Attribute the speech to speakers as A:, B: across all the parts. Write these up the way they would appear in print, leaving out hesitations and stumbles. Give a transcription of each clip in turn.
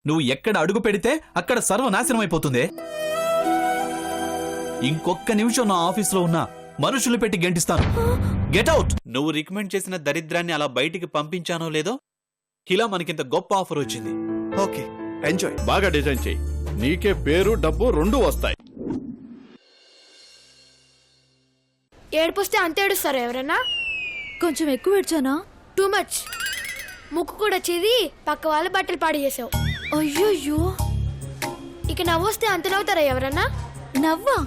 A: నువ్వు ఎక్కడ అడుగు పెడితే అక్కడ సర్వనాశనం అయిపోతుంది. ఇంకొక్క నిమిషం నా ఆఫీస్లో ఉన్నా మనుషులు పెట్టి గెంటిస్తాను. Get out. నువ్వు రికమెండ్ చేసిన దరిద్రాన్ని అలా బయటికి పంపించానో లేదో ఇలా మనకింత గొప్ప ఆఫర్ వచ్చింది.
B: Okay, enjoy.
C: బాగా డిజైన్ చెయ్యి, నీకే పేరు డబ్బు రెండూ వస్తాయి.
D: ఏడుపుస్తే అంతే ఏడుస్తారా ఎవరన్నా?
E: కొంచెం ఎక్కువ ఏడ్చానా?
D: Too much. ముక్కు కూడా చెది పక్క వాళ్ళ బట్టలు పాడు చేసావు.
E: అయ్యో,
D: ఇక నవ్వొస్తే అంత నవ్వుతారా ఎవరన్నా?
E: నవ్వా?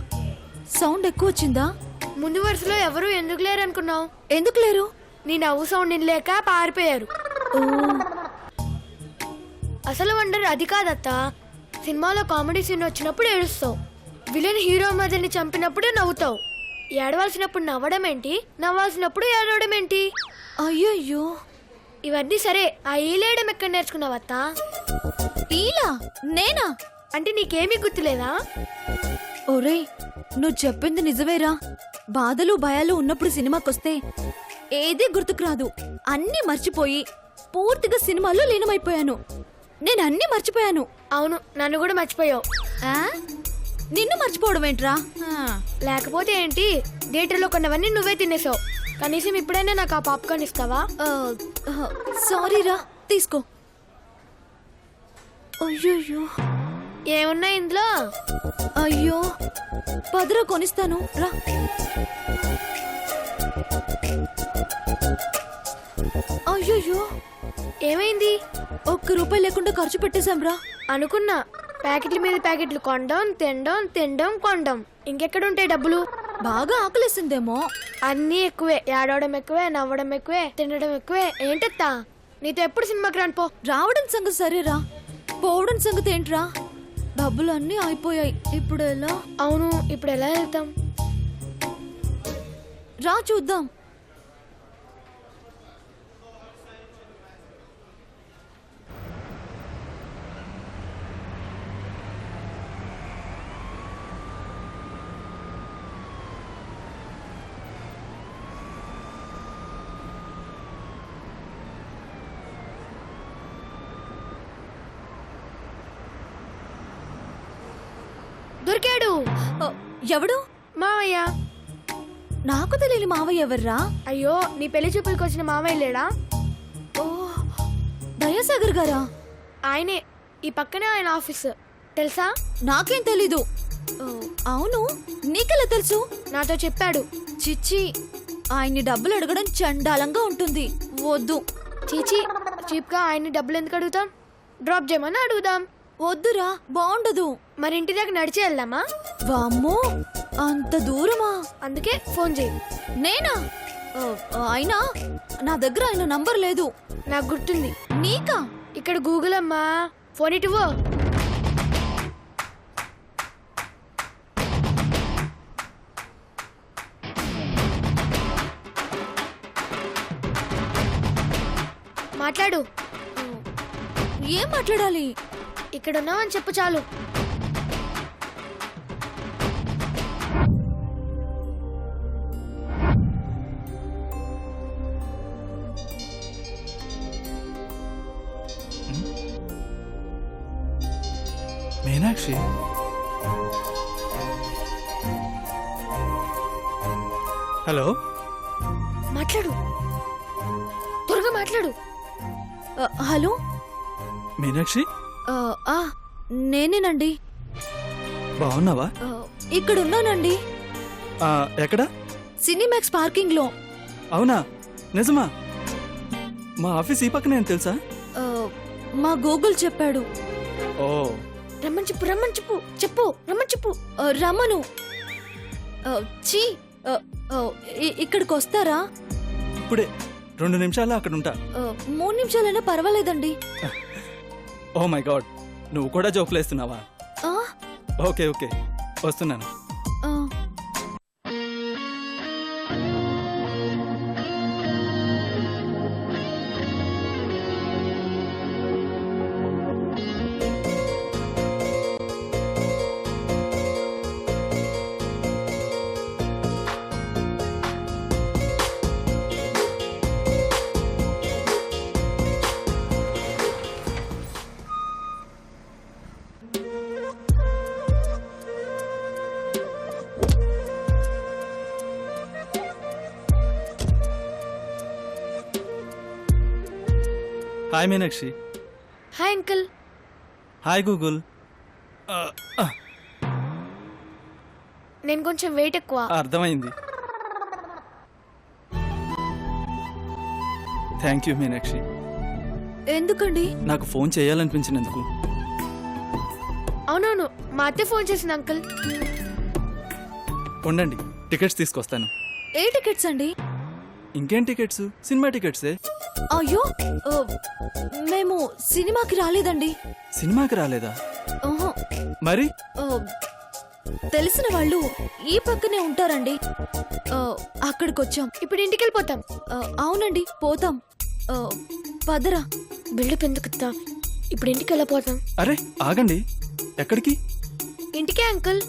E: సౌండ్ ఎక్కువ వచ్చిందా?
D: ముందు వరుసలో ఎవరు ఎందుకు లేరు అనుకున్నావు?
E: ఎందుకు లేరు?
D: నీ నవ్వు సౌండ్ లేక పారిపోయారు.
E: ఓ,
D: అసలు వండర్ అది కాదత్తా. సినిమాలో కామెడీ సీన్ వచ్చినప్పుడు ఏడుస్తావు, విలన్ హీరో మదర్ని చంపినప్పుడు నవ్వుతావు. ఏడవలసినప్పుడు నవ్వడం ఏంటి, నవ్వాల్సినప్పుడు ఏడవడం ఏంటి?
E: అయ్యయ్యో.
D: ఇవన్నీ సరే, ఆ ఈలేయడం ఎక్కడ నేర్చుకున్నావత్తా?
E: ఈలా? నేనా?
D: అంటే నీకేమీ గుర్తులేదా?
E: ఒరేయ్, నువ్వు చెప్పింది నిజమేరా. బాధలు భయాలు ఉన్నప్పుడు సినిమాకొస్తే ఏదీ గుర్తుకు రాదు. అన్నీ మర్చిపోయి పూర్తిగా సినిమాలో లీనమైపోయాను. నేను అన్నీ మర్చిపోయాను.
D: అవును, నన్ను కూడా మర్చిపోయావు.
E: ఆ? నిన్ను మర్చిపోవడం ఏంట్రా?
D: లేకపోతే ఏంటి, థియేటర్లో కొన్నవన్నీ నువ్వే తినేసావు. కనీసం ఇప్పుడైనా నాకు ఆ పాప్కార్న్ ఇస్తావా?
E: సారీరా, తీసుకో. అయ్యో,
D: ఏమున్నాయి ఇందులో?
E: అయ్యో, పదరా కొనిస్తాను రా. అయ్యో,
D: ఏమైంది?
E: ₹1 లేకుండా ఖర్చు పెట్టేశాం రా.
D: అనుకున్నా, ప్యాకెట్ల మీద ప్యాకెట్లు కొండం, తినడం, తినడం, కొండం. ఇంకెక్కడుంటాయి డబ్బులు?
E: బాగా ఆకలిసిందేమో.
D: అన్నీ ఎక్కువే. ఏడవడం ఎక్కువే, నవ్వడం ఎక్కువే, తినడం ఎక్కువే. ఏంటత్తా, నీతో ఎప్పుడు సినిమాకి రాను పో.
E: రావడం సంగతి సరేరా, పోవడం సంగతి ఏంట్రా? డబ్బులు అన్నీ అయిపోయాయి. ఇప్పుడు ఎలా?
D: అవును, ఇప్పుడు ఎలా వెళ్తాం?
E: రా చూద్దాం.
D: దొరికాడు.
E: ఎవడు?
D: మావయ్య.
E: నాకు తెలియని మావయ్య ఎవర్రా?
D: అయ్యో, నీ పెళ్లి చూపులకు వచ్చిన మావయ్య లేడా?
E: ఓ, దయాసాగర్ గారా?
D: ఆయనే. ఈ పక్కనే ఆయన ఆఫీస్. తెలుసా?
E: నాకేం తెలీదు. అవును, నీకెలా తెలుసు?
D: నాతో చెప్పాడు.
E: చిచ్చి, ఆయన్ని డబ్బులు అడగడం చండాలంగా ఉంటుంది. వద్దు.
D: చీచి, చీప్గా ఆయన్ని డబ్బులు ఎందుకు అడుగుతాం? డ్రాప్ చేయమని అడుగుదాం.
E: వద్దురా, బాగుండదు.
D: మరి ఇంటి దగ్గర నడిచి వెళ్దామా?
E: వామ్మో, అంత దూరమా?
D: అందుకే ఫోన్ చేయి.
E: నేనా? అయినా నా దగ్గర ఆయన నంబర్ లేదు.
D: నాకు గుర్తుంది.
E: నీకా?
D: ఇక్కడ గూగుల్ అమ్మా. ఫోన్ ఇటువో. మాట్లాడు.
E: ఏం మాట్లాడాలి?
D: ఇక్కడ ఉన్నావని చెప్పు చాలు.
A: మీనాక్షి, హలో.
D: మాట్లాడు, త్వరగా మాట్లాడు.
E: హలో
A: మీనాక్షి,
E: నేనేనండి.
A: బాగున్నావా?
E: ఇక్కడ ఉన్నానండి.
A: ఎక్కడ?
E: సినిమాక్స్ పార్కింగ్ లో.
A: అవునా, నిజమా? మా ఆఫీస్ ఈ పక్కనే తెలుసా?
E: మా గూగుల్ చెప్పాడు.
A: ఓ,
D: రమ్మని చెప్పు, రమ్మని చెప్పు, చెప్పు, రమ్మని చెప్పు.
E: రమ్మను. చీ, ఇక్కడికి వస్తారా?
A: ఇప్పుడే 2 నిమిషాలు అక్కడ ఉంటా.
E: 3 నిమిషాలైనా పర్వాలేదండి.
A: ఓ మై గాడ్, నువ్వు కూడా జోకులేస్తున్నావా? ఓకే ఓకే, వస్తున్నాను.
B: Hi Meenakshi.
D: Hi uncle.
B: Hi Google.
D: నేను కొంచెం వెయిట్ ఎక్కువ.
B: అర్థమైంది. Thank you Meenakshi.
E: ఎందుకండి?
B: నాకు ఫోన్ చేయాలనిపించినందుకు.
D: అవునవును, మా అత్తే ఫోన్ చేసింది అంకుల్.
B: ఉండండి, టికెట్స్ తీసుకొస్తాను.
E: ఏ టికెట్స్ అండి?
B: ఇంకేం టికెట్స్? సినిమా టికెట్సే.
E: అయ్యో, మేము సినిమాకి రాలేదండి.
B: సినిమాకి రాలేదా?
E: ఆహా,
B: మరి
E: తెలిసిన వాళ్ళు ఈ పక్కనే ఉంటారండి. అక్కడికి వచ్చాం.
D: ఇప్పుడు ఇంటికి వెళ్ళిపోతాం.
E: అవునండి, పోతాం. పదరా.
D: బిల్డప్ ఎందుకు ఇత్తా? ఇప్పుడు ఇంటికి వెళ్ళిపోతాం.
B: అరే ఆగండి. ఎక్కడికి?
D: ఇంటికే అంకుల్.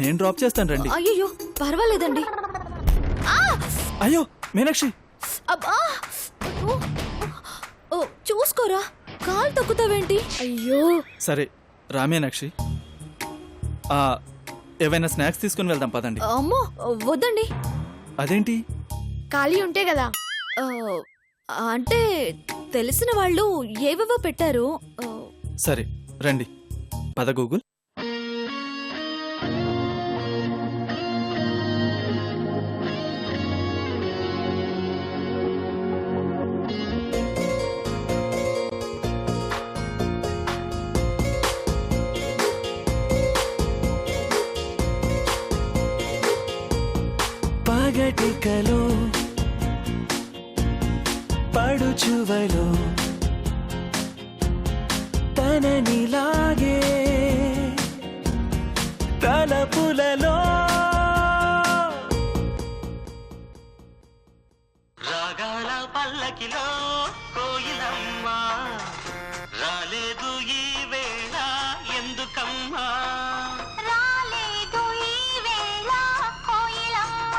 B: నేను డ్రాప్ చేస్తాను, రండి.
E: అయ్యో, పర్వాలేదండి.
B: అయ్యో మీనాక్షి.
E: అబ్బా, చూసుకోరా, కాలు తొక్కుతావేంటి?
D: అయ్యో.
B: సరే రా మీనాక్షి. ఏవైనా స్నాక్స్ తీసుకుని వెళ్దాం పదండి.
E: అమ్మో, వద్దండి.
B: అదేంటి?
D: ఖాళీ ఉంటే కదా.
E: అంటే తెలిసిన వాళ్ళు ఏవేవో పెట్టారు.
B: సరే రండి, పద గూగుల్.
F: పగటికలో పడుచువలో తననిలాగే తలపులలో రాగాల పల్లకిలో కోయిలమ్మ రాలేదు ఈ వేళ ఎందుకమ్మా రాలేదు ఈ వేళ కోయిలమ్మ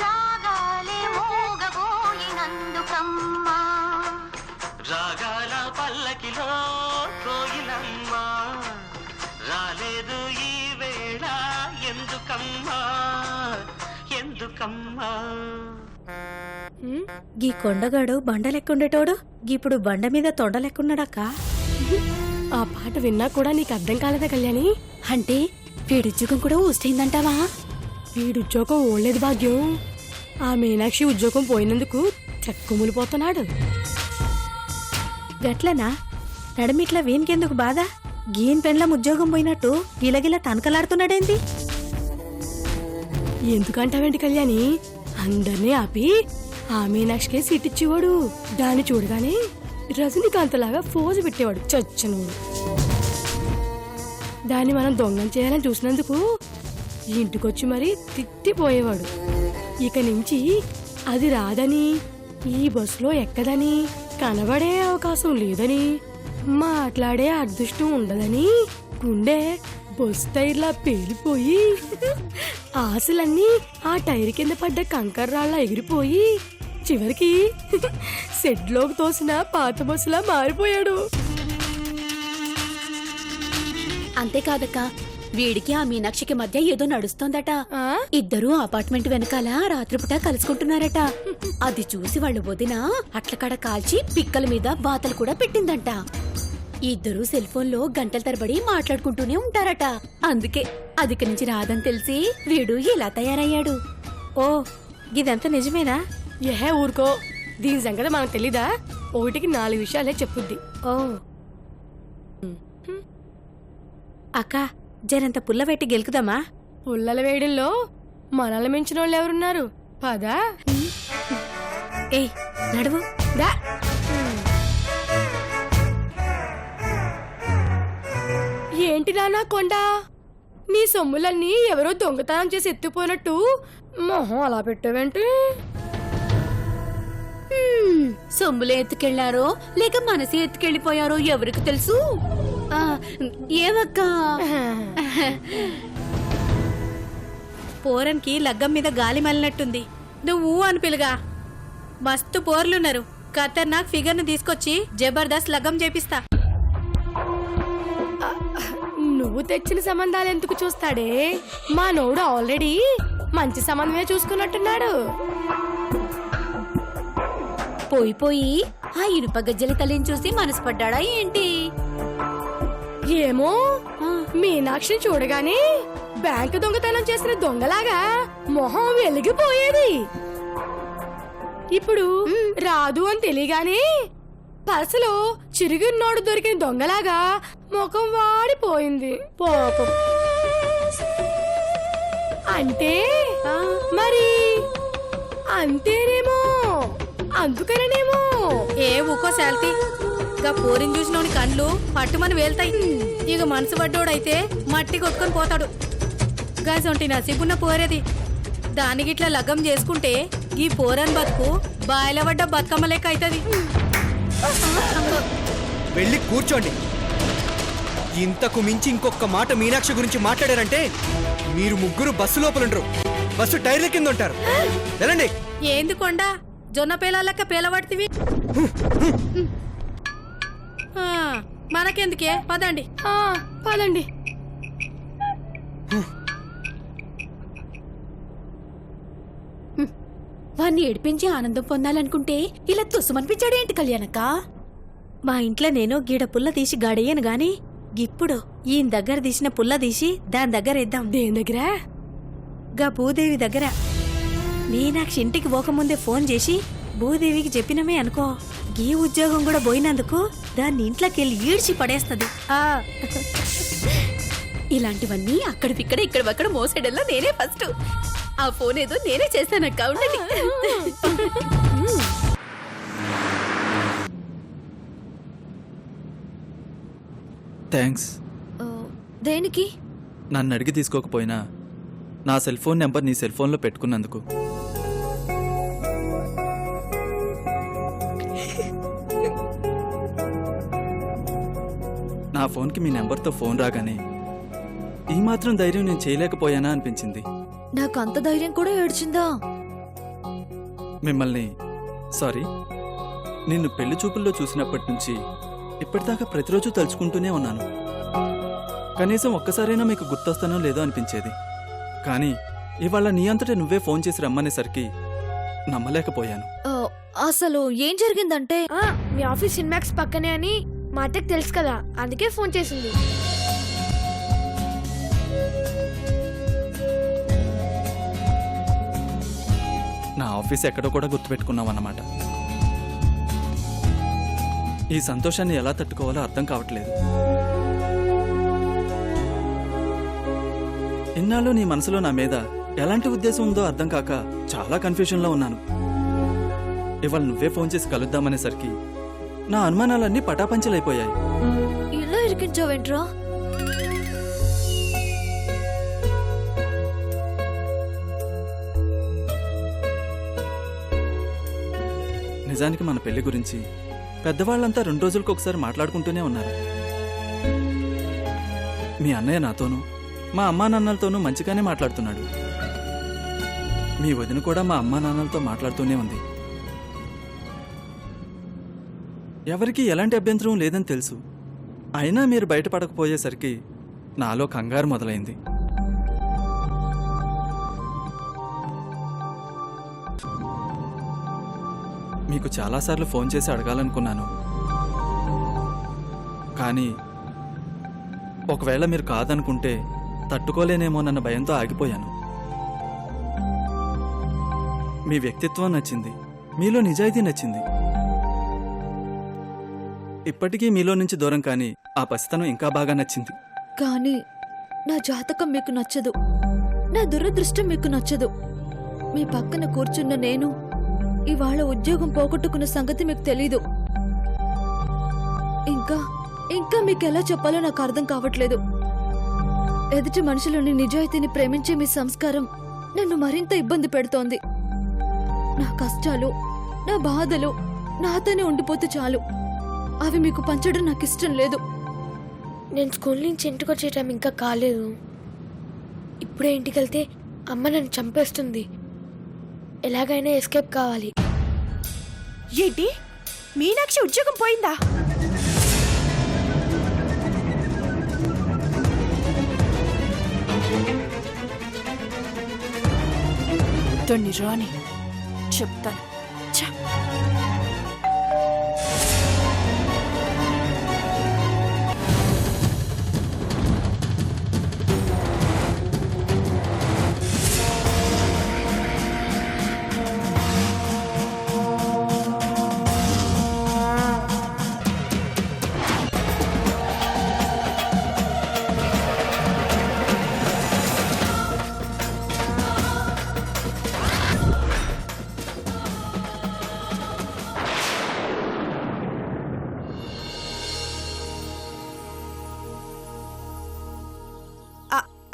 F: రాగాలే మూగబోయినందుకమ్మా రాగాల పల్లకిలో కోయిలమ్మ రాలేదు ఈ వేళ ఎందుకమ్మా ఎందుకమ్మా.
G: గీ కొండగాడు బండ లెక్కుండేటోడు ఇప్పుడు బండ మీద తొండ లెక్కున్నాడక్క.
H: ఆ పాట విన్నా కూడా నీకు అర్థం కాలేదా కళ్యాణి?
G: అంటే వీడుద్యోగం కూడా ఊస్తైందంటావా?
H: వీడుద్యోగం ఓడలేదు భాగ్యం. ఆ మీనాక్షి ఉద్యోగం పోయినందుకు చెక్కుములిపోతున్నాడు.
G: గట్లనా? నడమిట్లా వీనికెందుకు బాధ? గీన్ పెండ్లం ఉద్యోగం పోయినట్టు గిలగిల తనకలాడుతున్నాడేంది?
H: ఎందుకంటావేంటి కళ్యాణి? అందరినీ ఆపి ఆ మీనాక్షికే సీట్ ఇచ్చేవాడు. దాన్ని చూడగానే రజనీకాంత్ లాగా ఫోజు పెట్టేవాడు చచ్చనోడు. దాన్ని మనం దొంగం చేయాలని చూసినందుకు ఇంటికొచ్చి మరీ తిట్టిపోయేవాడు. ఇక నుంచి అది రాదని, ఈ బస్సులో ఎక్కదని, కనబడే అవకాశం లేదని, మాట్లాడే అదృష్టం ఉండదని గుండె బస్ టైర్లా పేలిపోయి ఆశలన్నీ ఆ టైర్ కింద పడ్డ కంకర్రాళ్ళ ఎగిరిపోయి చివరికి సెడ్లోకి తోసిన పాత బస్సులా మారిపోయాడు.
G: అంతేకాదక్క, వీడికి ఆ మీనాక్షికి మధ్య ఏదో నడుస్తోందట. ఇద్దరూ అపార్ట్మెంట్ వెనకాల రాత్రిపూట కలుసుకుంటున్నారట. అది చూసి వాళ్ళు వదిన అట్లకడ కాల్చి పిక్కల మీద వాతలు కూడా పెట్టిందంట. ఇద్దరూ సెల్ ఫోన్ లో గంటల తరబడి మాట్లాడుకుంటూనే ఉంటారట. అందుకే అదిక నుంచి రాదని తెలిసి వీడు ఇలా తయారయ్యాడు.
H: ఓ, ఇదంతా నిజమేనా? ఏహే ఊరుకో, దీని సంగతి మనకు తెలీదా? ఒకటికి 4 విషయాలే చెప్పుద్ది.
G: ఓ అక్క, జరంత పుల్ల పెట్టి గెలుకుదామా?
H: పుల్లల వేడిల్లో మనల్ని మించిన వాళ్ళు ఎవరున్నారు? పదా.
G: ఏయ్ నడువు.
H: దా. ఏంటి నానా కొండ, నీ సొమ్ములన్నీ ఎవరో దొంగతనం చేసి ఎత్తుపోయినట్టు మొహం అలా పెట్టావేంటి?
G: సొమ్ములే ఎత్తుకెళ్లారో లేక మనసే ఎత్తుకెళ్లిపోయారో ఎవరికి తెలుసు? ఏమక్క, పోరన్కి లగ్గం మీద గాలి మళ్ళినట్టుంది. నువ్వు అని పిలుగా. మస్తు పోర్లున్నారు. ఖతర్నాక్ ఫిగర్ ను తీసుకొచ్చి జబర్దస్త్ లగ్గం చేపిస్తా.
H: నువ్వు తెచ్చిన సంబంధాలు ఎందుకు చూస్తాడే? మా నోడు ఆల్రెడీ మంచి సంబంధమే చూసుకున్నట్టున్నాడు.
G: పోయి ఆ ఇనుప గజ్జల తల్లిని చూసి మనసు పడ్డాడా ఏంటి?
H: ఏమో మీనాక్షిని చూడగానే బ్యాంకు దొంగతనం చేసిన దొంగలాగా మొహం వెలిగిపోయేది. ఇప్పుడు రాదు అని తెలియగానే పర్సులో చిరిగినోడు దొరికిన దొంగలాగా ముఖం వాడిపోయింది పాపం. అంటే మరి అంతేనేమో, అందుకనేమో.
I: ఏ ఊకో శాల్తీ, గా పోరిని చూసినోని కండ్లు పట్టుమని వేల్తాయి. ఇక మనసు పడ్డోడైతే మట్టి కొట్టుకొని పోతాడు. గాసొంటి నసీబున్న పోరేది. దానికిట్లా లగ్గం చేసుకుంటే ఈ పోరన్ బతుకు బాయిల పడ్డ బతుకమ్మ లెక్క అవుతుంది.
J: వెళ్ళి కూర్చోండి. ఇంతకు మించి ఇంకొక మాట మీనాక్షి గురించి మాట్లాడారంటే మీరు ముగ్గురు బస్సు లోపలుంటారు, బస్సు టైర్ల కింద ఉంటారు. వెళ్ళండి.
I: ఏందుకొండా జొన్న పేలాలక్క పేలబడితివి? మనకెందుకే, పదండి.
H: పదండి.
G: వాణ్ణి ఏడిపించి ఆనందం పొందాలనుకుంటే ఇలా తుసుమనిపించాడేంటి కళ్యాణక్క?
I: మా ఇంట్లో నేను గీడ పుల్ల తీసి గాడయ్యాను గాని ఇప్పుడు ఈయన దగ్గర తీసిన పుల్ల తీసి దాని దగ్గర ఇద్దాం.
H: దేని దగ్గర?
I: గా భూదేవి దగ్గర. మీనాక్షి ఇంటికి పోకముందే ఫోన్ చేసి భూదేవికి చెప్పినమే అనుకో, గీ ఉద్యోగం కూడా పోయినందుకు దాన్ని ఇంట్లోకి వెళ్ళి ఈడ్చి పడేస్తది.
G: ఇలాంటివన్నీ అక్కడిక్కడ ఇక్కడ మోసేడల్లా నేనే ఫస్ట్. ఆ ఫోన్ ఏదో నేనే చేస్తానక్క, ఉండండి.
B: థ్యాంక్స్.
E: దేనికి?
B: నన్ను అడిగి తీసుకోకపోయినా నా సెల్ ఫోన్ నెంబర్ నీ సెల్ ఫోన్లో పెట్టుకున్నందుకు. నా ఫోన్కి మీ నెంబర్తో ఫోన్ రాగానే ఈ మాత్రం ధైర్యం నేను చేయలేకపోయానా అనిపించింది.
E: నాకు అంత ధైర్యం కూడా ఏడ్చిందా?
B: మిమ్మల్ని సారీ నిన్ను పెళ్లి చూపుల్లో చూసినప్పటి నుంచి ఇప్పటిదాకా ప్రతిరోజు తలుచుకుంటూనే ఉన్నాను. కనీసం ఒక్కసారైనా మీకు గుర్తొస్తానో లేదో అనిపించేది. కానీ ఇవాళ నీ అంతటా నువ్వే ఫోన్ చేసి రమ్మనేసరికి నమ్మలేకపోయాను.
E: అసలు ఏం జరిగిందంటే,
D: మీ ఆఫీస్ ఇన్మాక్స్ పక్కనే అని మా అత్తకి తెలుసు కదా, అందుకే ఫోన్ చేసింది.
B: నా ఆఫీస్ ఎక్కడో కూడా గుర్తుపెట్టుకున్నావు అన్నమాట. ఈ సంతోషాన్ని ఎలా తట్టుకోవాలో అర్థం కావట్లేదు. ఇన్నాళ్ళు నీ మనసులో నా మీద ఎలాంటి ఉద్దేశం ఉందో అర్థం కాక చాలా కన్ఫ్యూజన్లో ఉన్నాను. ఇవాళ నువ్వే ఫోన్ చేసి కలుద్దామనేసరికి నా అనుమానాలన్నీ పటాపంచలైపోయాయి.
E: ఇలా ఇరికించావేంట్రా?
B: నిజానికి మన పెళ్లి గురించి పెద్దవాళ్ళంతా 2 రోజులకు ఒకసారి మాట్లాడుకుంటూనే ఉన్నారు. మీ అన్నయ్య నాతోనూ మా అమ్మా నాన్నలతోనూ మంచిగానే మాట్లాడుతున్నాడు. మీ వదిన కూడా మా అమ్మా నాన్నలతో మాట్లాడుతూనే ఉంది. ఎవరికీ ఎలాంటి అభ్యంతరం లేదని తెలుసు. అయినా మీరు బయటపడకపోయేసరికి నాలో కంగారు మొదలైంది. మీకు చాలాసార్లు ఫోన్ చేసి అడగాలనుకున్నాను. కానీ ఒకవేళ మీరు కాదనుకుంటే తట్టుకోలేనేమోనన్న భయంతో ఆగిపోయాను. మీ వ్యక్తిత్వం నచ్చింది, మీలో నిజాయితీ నచ్చింది. ఇప్పటికీ మీలో నుంచి దూరం కానీ ఆ పసితనం ఇంకా బాగా నచ్చింది.
E: కానీ నా జాతకం మీకు నచ్చదు, నా దురదృష్టం మీకు నచ్చదు. మీ పక్కన కూర్చున్న నేను ఇవాళ ఉద్యోగం పోగొట్టుకున్న సంగతి మీకు తెలీదు. ఇంకా మీకు ఎలా చెప్పాలో నాకు అర్థం కావట్లేదు. ఎదుటి మనుషులని నిజాయితీని ప్రేమించే మీ సంస్కారం నన్ను మరింత ఇబ్బంది పెడుతోంది. నా కష్టాలు, నా బాధలు నాతోనే ఉండిపోతే చాలు. అవి మీకు పంచడం నాకు ఇష్టం లేదు.
D: నేను స్కూల్ నుంచి ఇంటికి వచ్చే టైం ఇంకా కాలేదు. ఇప్పుడే ఇంటికి వెళ్తే అమ్మ నన్ను చంపేస్తుంది. ఎలాగైనా ఎస్కేప్ కావాలి.
H: ఏంటి, మీనాక్షి ఉద్యోగం పోయిందా? తొన్ని రాని చెప్తాను.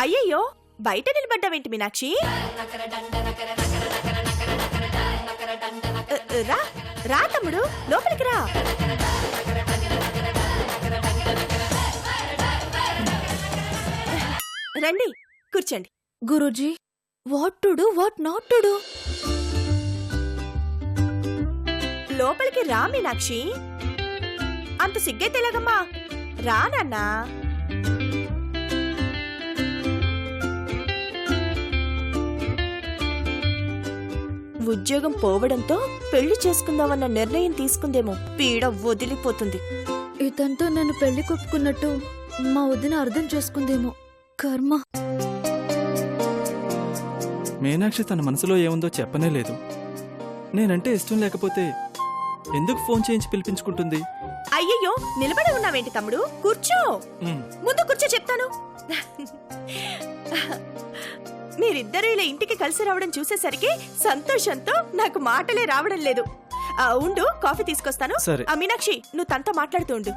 K: అయ్యయ్యో బయట నిలబడ్డావేంటి మీనాక్షి? రా రా తమ్ముడు, లోపలికి రా. రండి కూర్చోండి.
E: Guruji, what to do, what not to do?
K: లోపలికి రా మీనాక్షి. అంత సిగ్గైతే ఎలాగమ్మా? రా నాన్నా. ఉద్యోగం పోవడంతో పెళ్లి చేసుకుందామన్న నిర్ణయం తీసుకుందేమో, పీడ వదిలిపోతుంది.
E: ఇదంతా నన్ను పెళ్లి కొప్పుకున్నట్టు మా వదిన అర్థం చేసుకుందేమో. కర్మ.
B: మీనాక్షి తన మనసులో ఏముందో చెప్పనే లేదు. నేనంటే ఇష్టం లేకపోతే ఎందుకు ఫోన్ చేయించి పిలిపించుకుంటుంది?
K: అయ్యయ్యో నిలబడి ఉన్నావేంటి తమ్ముడు? కూర్చో. ముందు కూర్చో చెప్తాను. మీరిద్దరూ ఇలా ఇంటికి కలిసి రావడం చూసేసరికి సంతోషంతో నాకు మాటలే రావడం లేదు. ఉండు, కాఫీ తీసుకొస్తాను.
B: సరే.
K: మీనాక్షి, నువ్వు తనతో మాట్లాడుతూ ఉండు.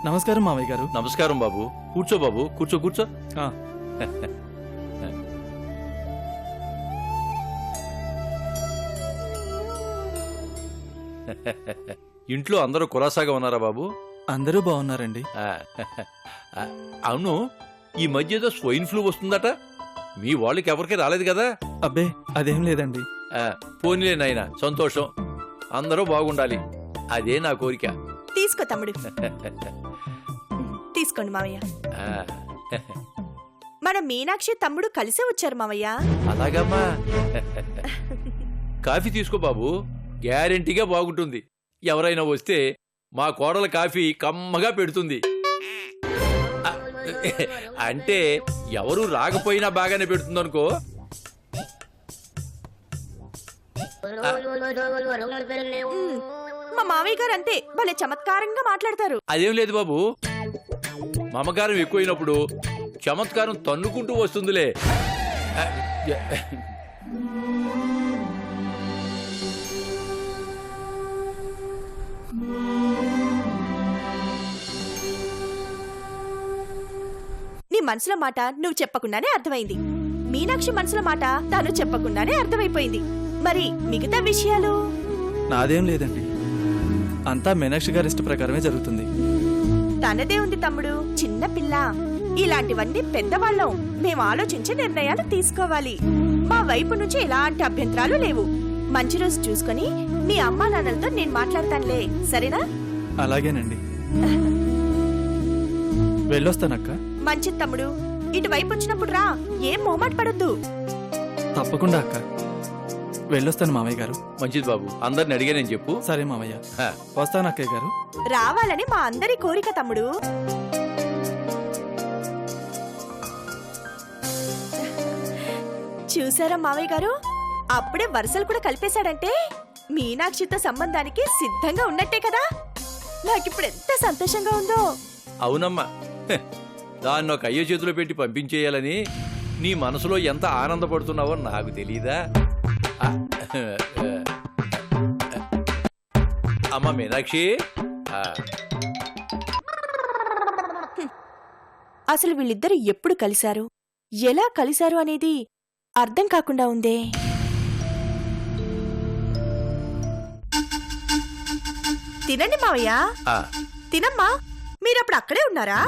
B: నమస్కారం మావయ్య గారు.
C: నమస్కారం బాబు. కూర్చో బాబు, కూర్చో కూర్చో.
B: ఆ,
C: ఇంట్లో అందరూ కులాసాగా ఉన్నారా బాబు?
B: అందరూ బాగున్నారండి.
C: అవును, ఈ మధ్య ఏదో స్వైన్ ఫ్లూ వస్తుందట. మీ వాళ్ళకి ఎవరికి రాలేదు కదా?
B: అబ్బే అదేం లేదండి.
C: పోనీలే నాయనా, సంతోషం. అందరూ బాగుండాలి, అదే నా కోరిక.
K: తీసుకో తమ్ముడు. తీసుకోండి మావయ్య. మన మీనాక్షి తమ్ముడు కలిసే వచ్చారు మావయ్య.
C: అలాగమ్మా. కాఫీ తీసుకో బాబు, గ్యారెంటీగా బాగుంటుంది. ఎవరైనా వస్తే మా కోడల కాఫీ కమ్మగా పెడుతుంది. అంటే ఎవరు రాకపోయినా బాగానే పెడుతుందనుకో.
K: మా మావయ్య గారు అంతే, భలే చమత్కారంగా మాట్లాడతారు.
C: అదేం లేదు బాబు, మమకారం ఎక్కువైనప్పుడు చమత్కారం తన్నుకుంటూ వస్తుందిలే.
K: నీ మనసులో మాట నువ్వు చెప్పకుండానే అర్థమైంది. మీనాక్షి మనసులో మాట తాను చెప్పకుండానే అర్థమైపోయింది. మరి మిగతా విషయాలు?
B: నాదేం లేదండి, అంతా మీనాక్షి గారి ఇష్ట ప్రకారమే జరుగుతుంది.
K: తనదే ఉంది తమ్ముడు, చిన్న పిల్ల. ఇలాంటివన్నీ పెద్దవాళ్ళం, మేము ఆలోచించే నిర్ణయాలు తీసుకోవాలి. మా వైపు నుంచి ఎలాంటి అభ్యంతరాలు లేవు. మంచి రోజు చూసుకొని మీ అమ్మా నాన్నలతో నేను మాట్లాడతానులే, సరేనా?
B: అలాగేనండి. వెళ్ళొస్తానక్క.
K: మంచిది తమ్ముడు, ఇటువైపు వచ్చినప్పుడు రా, ఏం మొహమాట పడొద్దు.
B: తప్పకుండా అక్క. వెళ్ళొస్తాను మామయ్య గారు.
C: మంచిది బాబు, అందరిని అడిగానని చెప్పు.
B: సరే మామయ్య. వస్తాను అక్కయ్య గారు.
K: రావాలని మా అందరి కోరిక తమ్ముడు. చూసారా మావయ్య గారు, అప్పుడే వరుసలు కూడా కలిపేశాడంటే మీనాక్షితో సంబంధానికి సిద్ధంగా ఉన్నట్టే కదా. నాకిప్పుడు ఎంత సంతోషంగా ఉందో.
C: అవునమ్మా, దాన్ని ఒక అయ్యో చేతిలో పెట్టి పంపించేయాలని నీ మనసులో ఎంత ఆనందపడుతున్నావో నాకు తెలీదా? అమ్మా మీనాక్షి,
K: అసలు వీళ్ళిద్దరు ఎప్పుడు కలిశారు, ఎలా కలిశారు అనేది అర్థం కాకుండా ఉందే. తినండి మావయ్య. తినమ్మా, మీరప్పుడు అక్కడే ఉన్నారా?